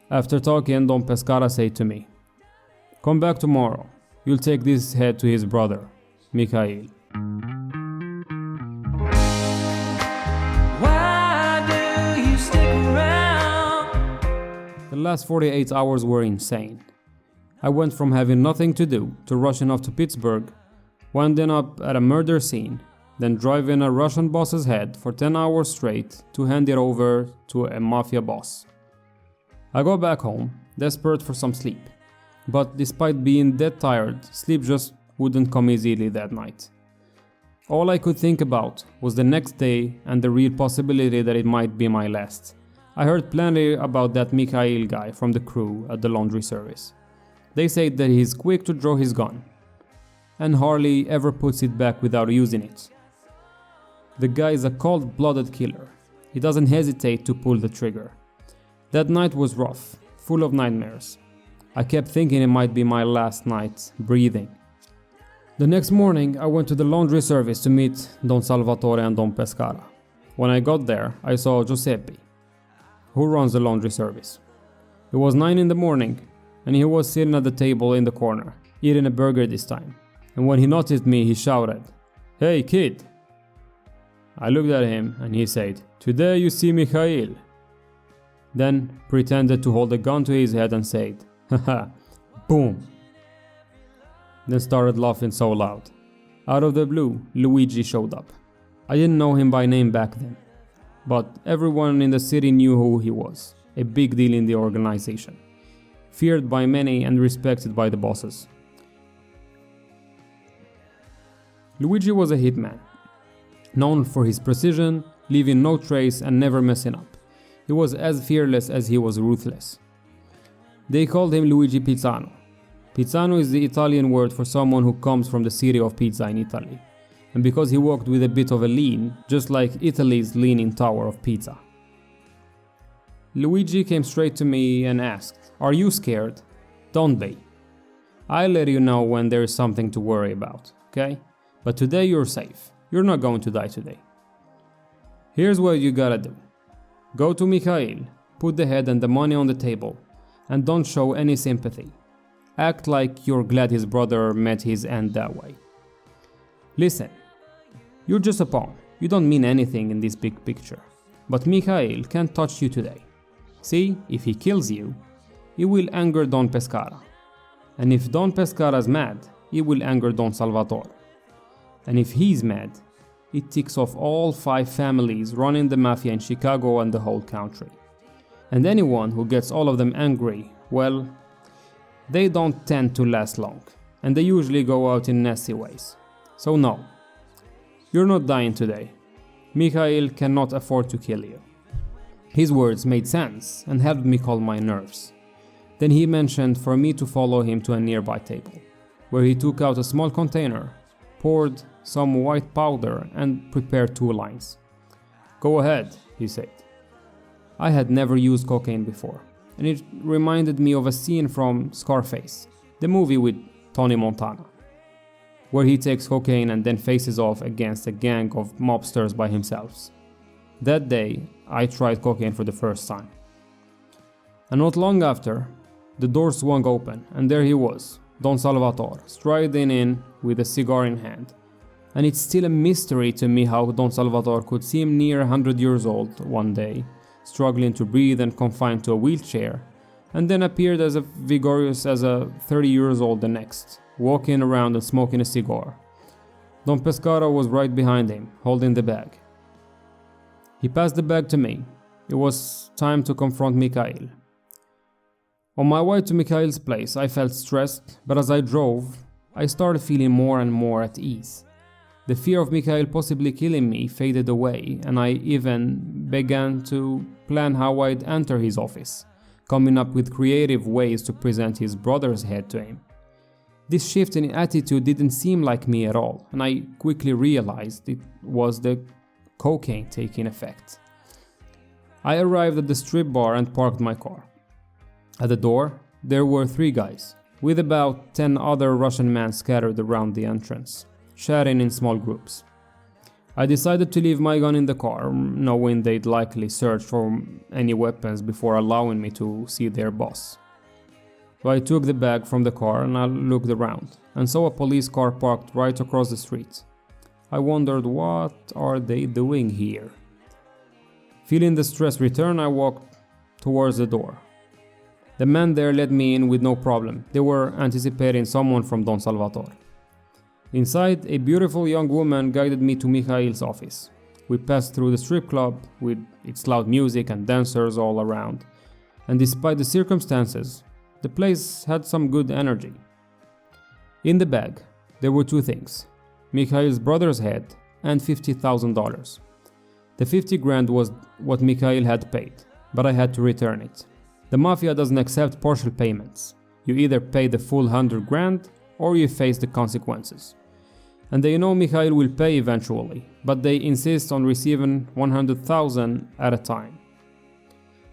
After talking, Don Pescara said to me, "Come back tomorrow. You'll take this head to his brother, Mikhail." Why do you stick around? The last 48 hours were insane. I went from having nothing to do to rushing off to Pittsburgh, winding up at a murder scene, then driving a Russian boss's head for 10 hours straight to hand it over to a Mafia boss. I got back home, desperate for some sleep. But despite being dead tired, sleep just wouldn't come easily that night. All I could think about was the next day and the real possibility that it might be my last. I heard plenty about that Mikhail guy from the crew at the laundry service. They say that he's quick to draw his gun, and hardly ever puts it back without using it. The guy is a cold-blooded killer. He doesn't hesitate to pull the trigger. That night was rough, full of nightmares. I kept thinking it might be my last night breathing. The next morning, I went to the laundry service to meet Don Salvatore and Don Pescara. When I got there, I saw Giuseppe, who runs the laundry service. It was 9 in the morning, and he was sitting at the table in the corner, eating a burger this time. And when he noticed me, he shouted, "Hey kid!" I looked at him and he said, "Today you see Mikhail." Then pretended to hold a gun to his head and said, "Haha, boom." Then started laughing so loud. Out of the blue, Luigi showed up. I didn't know him by name back then, but everyone in the city knew who he was, a big deal in the organization, feared by many and respected by the bosses. Luigi was a hitman, known for his precision, leaving no trace and never messing up. He was as fearless as he was ruthless. They called him Luigi Pizzano. Pizzano is the Italian word for someone who comes from the city of Pizza in Italy, and because he walked with a bit of a lean, just like Italy's leaning tower of pizza. Luigi came straight to me and asked, "Are you scared?" "Don't be. I'll let you know when there is something to worry about, okay? But today you're safe. You're not going to die today. Here's what you gotta do. Go to Mikhail, put the head and the money on the table, and don't show any sympathy. Act like you're glad his brother met his end that way. Listen, you're just a pawn. You don't mean anything in this big picture. But Mikhail can't touch you today. See, if he kills you, it will anger Don Pescara. And if Don Pescara's mad, it will anger Don Salvatore. And if he's mad, it ticks off all 5 families running the Mafia in Chicago and the whole country. And anyone who gets all of them angry, well, they don't tend to last long, and they usually go out in nasty ways. So no, you're not dying today. Mikhail cannot afford to kill you." His words made sense and helped me calm my nerves. Then he mentioned for me to follow him to a nearby table, where he took out a small container, poured some white powder and prepared 2 lines. "Go ahead," he said. I had never used cocaine before, and it reminded me of a scene from Scarface, the movie with Tony Montana, where he takes cocaine and then faces off against a gang of mobsters by himself. That day, I tried cocaine for the first time. And not long after, the door swung open, and there he was, Don Salvatore, striding in with a cigar in hand. And it's still a mystery to me how Don Salvatore could seem near 100 years old one day, struggling to breathe and confined to a wheelchair, and then appeared as vigorous as a 30 years old the next, walking around and smoking a cigar. Don Pescara was right behind him, holding the bag. He passed the bag to me. It was time to confront Mikhail. On my way to Mikhail's place, I felt stressed, but as I drove, I started feeling more and more at ease. The fear of Mikhail possibly killing me faded away, and I even began to plan how I'd enter his office, coming up with creative ways to present his brother's head to him. This shift in attitude didn't seem like me at all, and I quickly realized it was the cocaine taking effect. I arrived at the strip bar and parked my car. At the door, there were 3 guys, with about 10 other Russian men scattered around the entrance, chatting in small groups. I decided to leave my gun in the car, knowing they'd likely search for any weapons before allowing me to see their boss. So I took the bag from the car and I looked around, and saw a police car parked right across the street. I wondered, what are they doing here? Feeling the stress return, I walked towards the door. The man there let me in with no problem. They were anticipating someone from Don Salvatore. Inside, a beautiful young woman guided me to Mikhail's office. We passed through the strip club with its loud music and dancers all around, and despite the circumstances, the place had some good energy. In the bag, there were two things: Mikhail's brother's head and $50,000. The 50 grand was what Mikhail had paid, but I had to return it. The Mafia doesn't accept partial payments. You either pay the full 100 grand or you face the consequences. And they know Mikhail will pay eventually, but they insist on receiving 100,000 at a time.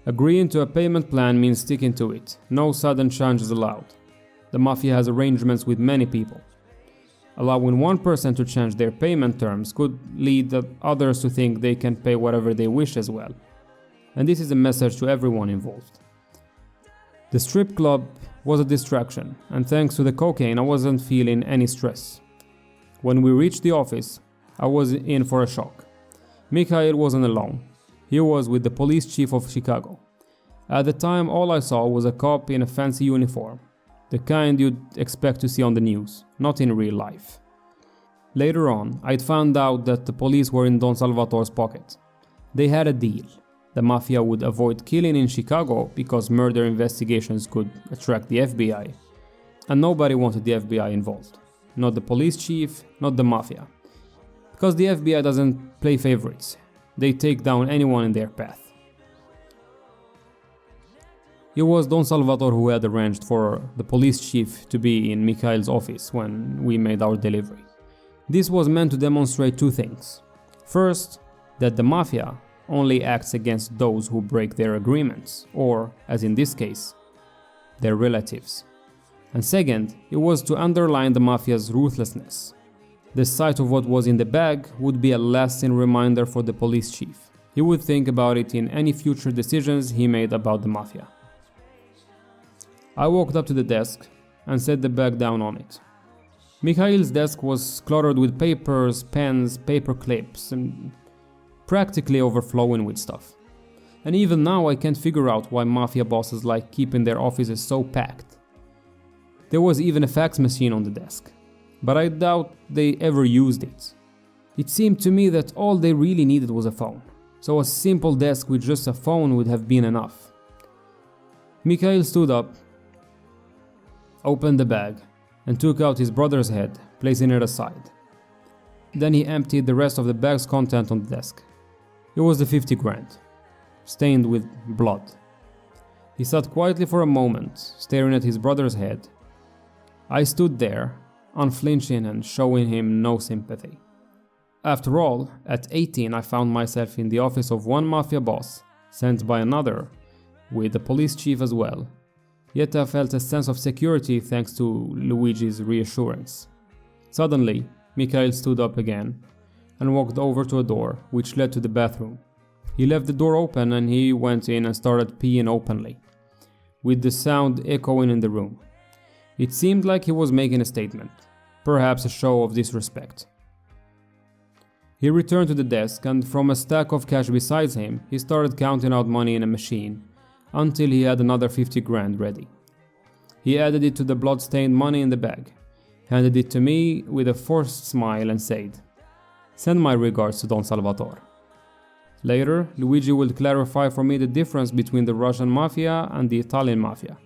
Agreeing to a payment plan means sticking to it. No sudden changes allowed. The Mafia has arrangements with many people. Allowing one person to change their payment terms could lead others to think they can pay whatever they wish as well. And this is a message to everyone involved. The strip club was a distraction, and thanks to the cocaine I wasn't feeling any stress. When we reached the office, I was in for a shock. Mikhail wasn't alone. He was with the police chief of Chicago. At the time, all I saw was a cop in a fancy uniform, the kind you'd expect to see on the news, not in real life. Later on, I'd found out that the police were in Don Salvatore's pocket. They had a deal. The Mafia would avoid killing in Chicago because murder investigations could attract the FBI. And nobody wanted the FBI involved. Not the police chief, not the Mafia. Because the FBI doesn't play favorites. They take down anyone in their path. It was Don Salvatore who had arranged for the police chief to be in Mikhail's office when we made our delivery. This was meant to demonstrate two things. First, that the Mafia only acts against those who break their agreements, or, as in this case, their relatives. And second, it was to underline the Mafia's ruthlessness. The sight of what was in the bag would be a lasting reminder for the police chief. He would think about it in any future decisions he made about the Mafia. I walked up to the desk and set the bag down on it. Mikhail's desk was cluttered with papers, pens, paper clips, and practically overflowing with stuff. And even now I can't figure out why Mafia bosses like keeping their offices so packed. There was even a fax machine on the desk, but I doubt they ever used it. It seemed to me that all they really needed was a phone, so a simple desk with just a phone would have been enough. Mikhail stood up, opened the bag, and took out his brother's head, placing it aside. Then he emptied the rest of the bag's content on the desk. It was the 50 grand, stained with blood. He sat quietly for a moment, staring at his brother's head. I stood there, unflinching and showing him no sympathy. After all, at 18 I found myself in the office of one Mafia boss, sent by another, with the police chief as well. Yet I felt a sense of security thanks to Luigi's reassurance. Suddenly, Mikhail stood up again and walked over to a door which led to the bathroom. He left the door open and he went in and started peeing openly, with the sound echoing in the room. It seemed like he was making a statement, perhaps a show of disrespect. He returned to the desk and from a stack of cash beside him, he started counting out money in a machine until he had another 50 grand ready. He added it to the blood-stained money in the bag, handed it to me with a forced smile and said, "Send my regards to Don Salvatore." Later, Luigi will clarify for me the difference between the Russian Mafia and the Italian Mafia.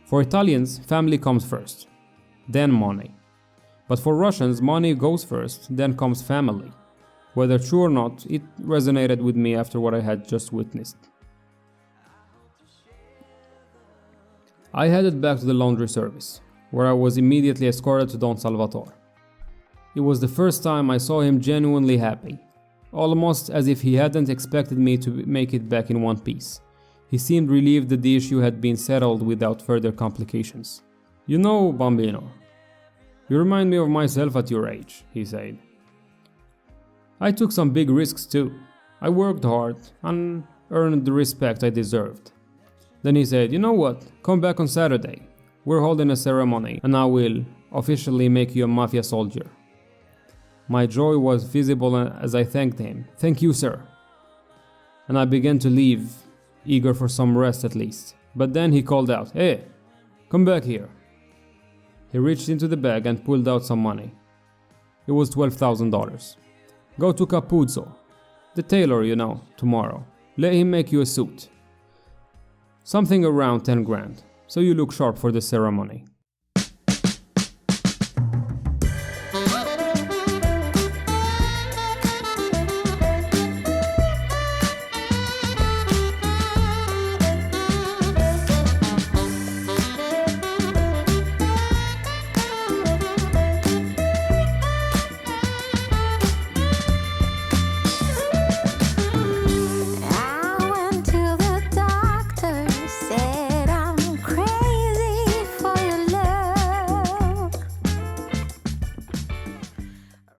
For Italians, family comes first, then money. But for Russians, money goes first, then comes family. Whether true or not, it resonated with me after what I had just witnessed. I headed back to the laundry service, where I was immediately escorted to Don Salvatore. It was the first time I saw him genuinely happy, almost as if he hadn't expected me to make it back in one piece. He seemed relieved that the issue had been settled without further complications. "You know, Bambino, you remind me of myself at your age," he said. I took some big risks too. I worked hard and earned the respect I deserved. Then he said, you know what, come back on Saturday. We're holding a ceremony and I will officially make you a Mafia soldier. My joy was visible as I thanked him. Thank you, sir. And I began to leave, eager for some rest at least. But then he called out, hey, come back here. He reached into the bag and pulled out some money. It was $12,000. Go to Capuzzo, the tailor, tomorrow. Let him make you a suit. Something around 10 grand, so you look sharp for the ceremony.